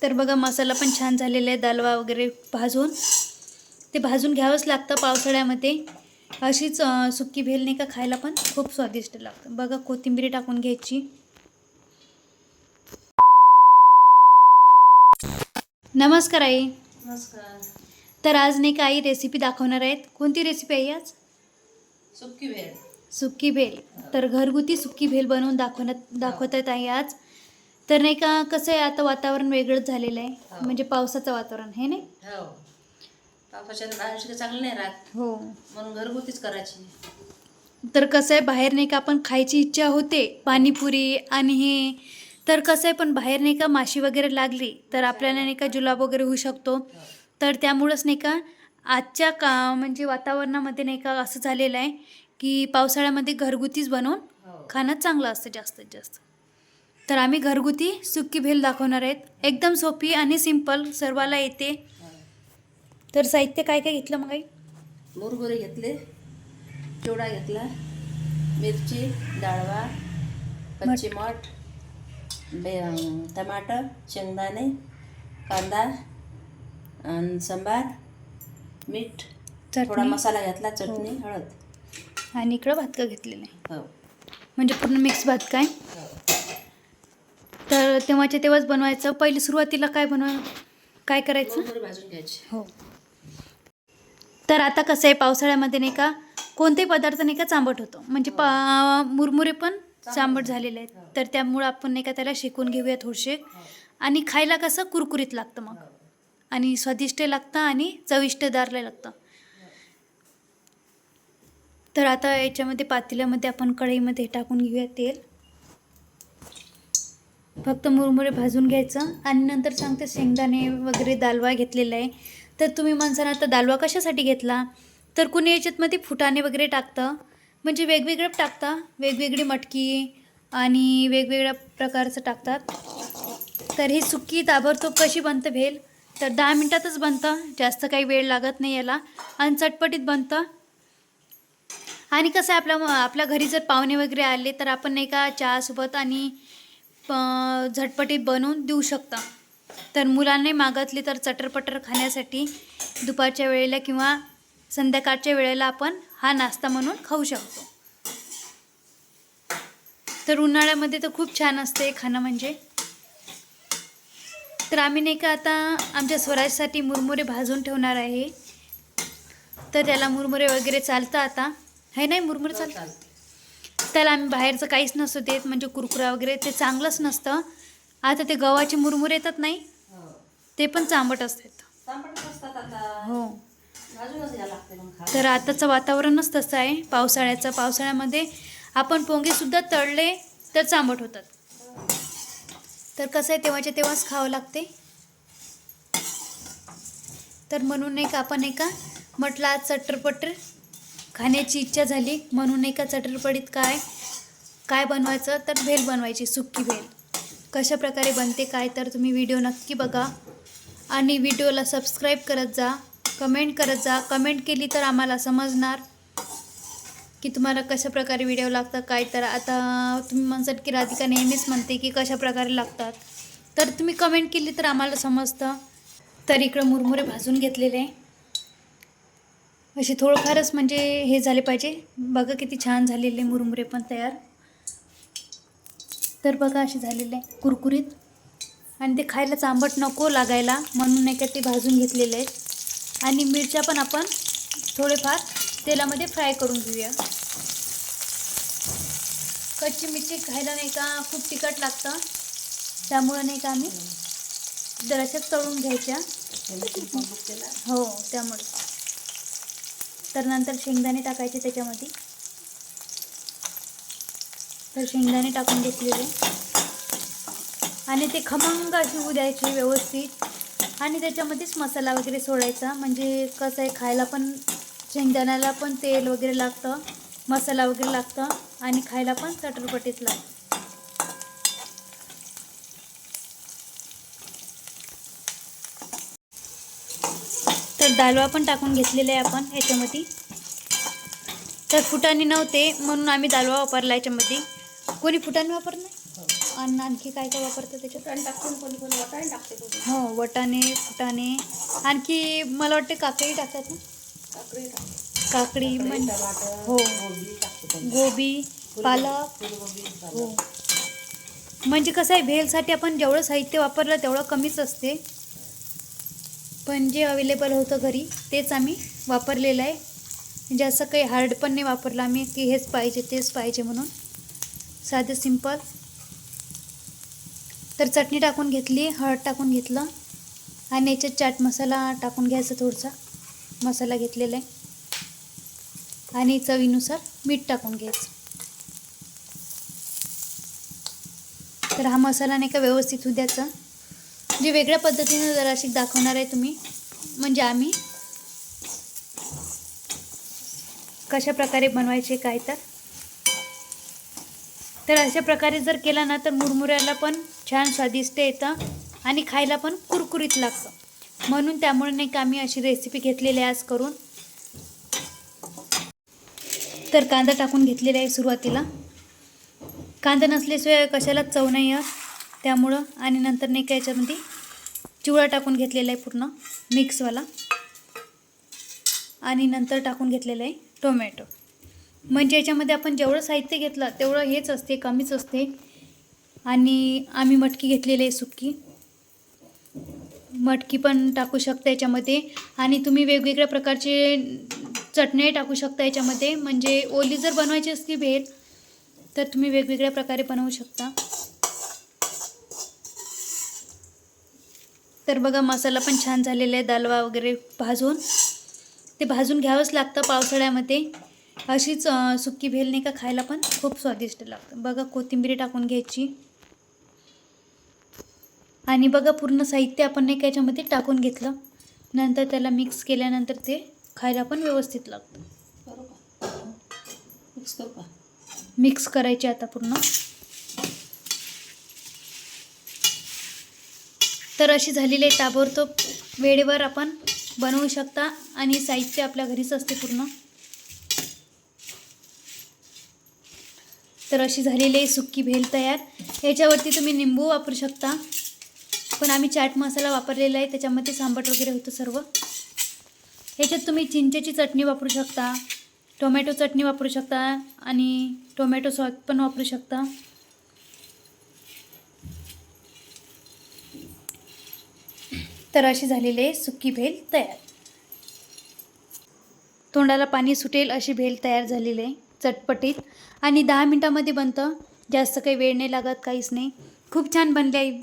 तर बघा मसाला पण छान झालेला आहे, दालवा वगैरे भाजून ते भाजून घ्यावंच लागतं पावसाळ्यामध्ये. अशीच सुक्की भेल नाही का खायला पण खूप स्वादिष्ट लागतं. बघा कोथिंबीर टाकून घ्यायची. नमस्कार आई. नमस्कार. तर आज नाही का आई रेसिपी दाखवणार आहेत. कोणती रेसिपी आहे आज? सुक्की भेळ. सुक्की भेल. तर घरगुती सुक्की भेल बनवून दाखवतात आहे आज. तर नाही का कसं आहे आता वातावरण वेगळंच झालेलं आहे, म्हणजे पावसाचं वातावरण आहे नाही. हो, पावसाच्या बाहेरची चांगलं नाही राहत, हो. म्हणून घरगुतीच करायची. तर कसं आहे बाहेर नाही का आपण खायची इच्छा होते पाणीपुरी आणि हे, तर कसं आहे पण बाहेर नाही का माशी वगैरे लागली तर आपल्याला नाही का जुलाब वगैरे होऊ शकतो. तर त्यामुळंच नाही का आजच्या म्हणजे वातावरणामध्ये नाही का असं झालेलं आहे की पावसाळ्यामध्ये घरगुतीच बनवून खाणं चांगलं असतं जास्तीत जास्त. तर आम्ही घरगुती सुक्की भेल दाखवणार आहेत. एकदम सोपी आणि सिंपल, सर्वाला येते. तर साहित्य काय काय घेतलं मग आई? मुरमुरे घेतले, चिवडा घेतला, मिरची, डाळवा, कच्ची मठ, टमाटर, शेंगदाणे, कांदा आणि सांबार, मीठ, थोडा मसाला घेतला, चटणी, हळद आणि इकडं भातका घेतलेलं आहे. हो, म्हणजे पूर्ण मिक्स भात काय. तर तेव्हाच्या तेव्हाच बनवायचं. पहिले सुरुवातीला काय करायचं? मुरमुरे भाजून घ्यायचे. हो. तर आता कसं आहे पावसाळ्यामध्ये नाही का कोणतेही पदार्थ नाही का चांबट होतो, म्हणजे मुरमुरे पण चांबट झालेले आहेत. तर त्यामुळं आपण नाही का त्याला शेकून घेऊया थोडेसे, आणि खायला कसं कुरकुरीत लागतं मग, आणि स्वादिष्ट लागतं आणि चविष्टदार लागतं. तर आता याच्यामध्ये पातेल्यामध्ये आपण कढईमध्ये टाकून घेऊया तेल. फक्त मुरमुरे भाजून घ्यायचं आणि नंतर सांगते शेंगदाणे वगैरे दालवा घेतलेला आहे. तर तुम्ही म्हणसाल आता दालवा कशासाठी घेतला, तर कुणी याच्यातमध्ये फुटाणे वगैरे टाकतं, म्हणजे वेगवेगळं टाकतं, वेगवेगळी मटकी आणि वेगवेगळ्या प्रकारचं टाकतात. तर ही सुक्की ताबडतोब कशी बनतं भेल, तर 10 मिनटातच बनतं, जास्त काही वेळ लागत नाही याला आणि चटपटीत बनतं. आणि कसं आहे आपल्या घरी जर पाहुणे वगैरे आले तर आपण नाही का चहासोबत आणि झटपटीत बनवून देऊ शकता. तर मुलांनी मागितली तर चटरपटर खाण्यासाठी दुपारच्या वेळेला किंवा संध्याकाळच्या वेळेला आपण हा नाश्ता म्हणून खाऊ शकतो. तर उन्हाळ्यामध्ये तर खूप छान असते खाणं म्हणजे. तर आम्ही नाही का आता आमच्या स्वराजसाठी मुरमुरे भाजून ठेवणार आहे. तर त्याला मुरमुरे वगैरे चालतं आता, हे नाही मुरमुरे चालतं. त्याला आम्ही बाहेरचं काहीच नसतं देत, म्हणजे कुरकुरा वगैरे ते चांगलंच नसतं. आता ते गव्हाचे मुरमुरे येतात नाही, ते पण चांबट असतात. हो. तर आताचं वातावरणच तसं आहे पावसाळ्याचं. पावसाळ्यामध्ये आपण पोंगेसुद्धा तळले तर चांबट होतात. तर कसं आहे तेव्हाच्या तेव्हाच खावं लागते. तर म्हणून नाही का आपण नाही का म्हटलं आज चटरपटर खाण्याची इच्छा झाली, म्हणून नाही का चटरपटीत काय बनवायचं, तर भेल बनवायची, सुक्की भेल. कशा प्रकारे बनते काय, तर तुम्ही व्हिडिओ नक्की बघा आणि व्हिडिओला सबस्क्राईब करत जा, कमेंट करत जा. कमेंट केली तर आम्हाला समजणार की तुम्हाला कशा प्रकारे व्हिडिओ लागतात काय. तर आता तुम्ही म्हणसाल की राधिका नेहमीच म्हणते की कशा प्रकारे लागतात, तर तुम्ही कमेंट केली तर आम्हाला समजतं. तर इकडं मुरमुरे भाजून घेतलेले आहे, असे थोडंफारच म्हणजे हे झाले पाहिजे. बघा किती छान झालेले मुरमुरे पण तयार. तर बघा असे झालेले आहे कुरकुरीत, आणि ते खायला चांबट नको लागायला म्हणून नाही का ते भाजून घेतलेले आहेत. आणि मिरच्या पण आपण थोडेफार तेलामध्ये फ्राय करून घेऊया. कच्ची मिरची खायला नाही का खूप तिखट लागतं, त्यामुळं नाही का आम्ही जराशाच तळून घ्यायच्या. हो, त्यामुळे. तर नंतर शेंगदाणे टाकायचे त्याच्यामध्ये. तर शेंगदाणे टाकून घेतलेले आणि ते खमंग अशी होऊ द्यायची व्यवस्थित, आणि त्याच्यामध्येच मसाला वगैरे सोडायचा. म्हणजे कसं आहे खायला पण शेंगदाण्याला पण तेल वगैरे लागतं, मसाला वगैरे लागतं, आणि खायला पण चटरपटीत लागतं. तर दालवा पण टाकून घेतलेला आहे आपण याच्यामध्ये. तर फुटाणे नव्हते म्हणून आम्ही दालवा वापरला याच्यामध्ये. कोणी फुटाणे वापरत नाही. आणि आणखी काय काय वापरतं त्याच्यात? फुटाणे टाकते ना, कोणी कोणी वाटाणे टाकते कोणी. हो, वटाणे, फुटाणे, आणखी मला वाटते काकडी टाकतात ना? काकडी टाकते. काकडी म्हणजे टमाटर, हो. गोबी टाकते कोणी. गोबी, पालक. फुलगोबी, हो. पालक. म्हणजे कसं आहे, भेलसाठी आपण जेवढं साहित्य वापरलं तेवढं कमीच असते, पण जे अवेलेबल होतं घरी तेच आम्ही वापरलेलं आहे. म्हणजे असं काही हार्ड पण नाही वापरलं आम्ही की हेच पाहिजे तेच पाहिजे म्हणून. साधं सिंपल. तर चटणी टाकून घेतली, हळद टाकून घेतलं आणि याच्यात चाट मसाला टाकून घ्यायचा, थोडासा मसाला घेतलेला आहे आणि चवीनुसार मीठ टाकून घ्यायचं. तर हा मसाला नाही का व्यवस्थित होऊ द्यायचा. म्हणजे वेगळ्या पद्धतीनं जराशी दाखवणार आहे तुम्ही, म्हणजे आम्ही कशा प्रकारे बनवायचे काय. तर अशा प्रकारे जर केला ना तर मुरमुऱ्याला पण छान स्वादिष्ट येतं आणि खायला पण कुरकुरीत लागतं. म्हणून त्यामुळे नाही का आम्ही अशी रेसिपी घेतलेली आहे आज करून. तर कांदा टाकून घेतलेला आहे सुरुवातीला. कांदा नसल्याशिवाय कशालाच चव नाही येत त्यामुळं. आणि नंतर नाही का याच्यामध्ये चिवडा टाकून घेतलेला आहे पूर्ण मिक्सवाला. आणि नंतर टाकून घेतलेलं आहे टोमॅटो. म्हणजे याच्यामध्ये आपण जेवढं साहित्य घेतलं तेवढं हेच असते, कमीच असते. आणि आम्ही मटकी घेतलेली आहे सुक्की. मटकी पण टाकू शकता याच्यामध्ये. आणि तुम्ही वेगवेगळ्या प्रकारचे चटणी टाकू शकता याच्यामध्ये. म्हणजे ओली जर बनवायची असती भेल तर तुम्ही वेगवेगळ्या प्रकारे बनवू शकता. तर बघा मसाला पण छान झालेला आहे. दालवा वगैरे भाजून, ते भाजून घ्यावंच लागतं पावसाळ्यामध्ये. अशीच सुक्की भेल नाही का खायला पण खूप स्वादिष्ट लागतं. बघा कोथिंबीर टाकून घ्यायची आणि बघा पूर्ण साहित्य आपण नाही का याच्यामध्ये टाकून घेतलं. नंतर त्याला मिक्स केल्यानंतर ते खायला पण व्यवस्थित लागतं. करू का? मिक्स करू का? मिक्स करायचे आता पूर्ण. तर अशी झालेली आहे ताबडतोब. वेळेवर आपण बनवू शकता आणि साहित्य आपल्या घरीच असते पूर्ण. तर अशी झालेली आहे सुक्की भेल तयार. याच्यावरती तुम्ही निंबू वापरू शकता, पण आम्ही चाट मसाला वापरलेला आहे त्याच्यामध्ये सांबट वगैरे होतं सर्व. याच्यात तुम्ही चिंचेची चटणी वापरू शकता, टोमॅटो चटणी वापरू शकता आणि टोमॅटो सॉस पण वापरू शकता. तर अशी झालेली आहे सुक्की भेल तयार. तोंडाला पाणी सुटेल अशी भेल तयार झालेली आहे चटपटीत. आणि 10 मिनटामध्ये बनतं. जास्त काही वेळ नाही लागत, काहीच नाही. खूप छान बनले आहे.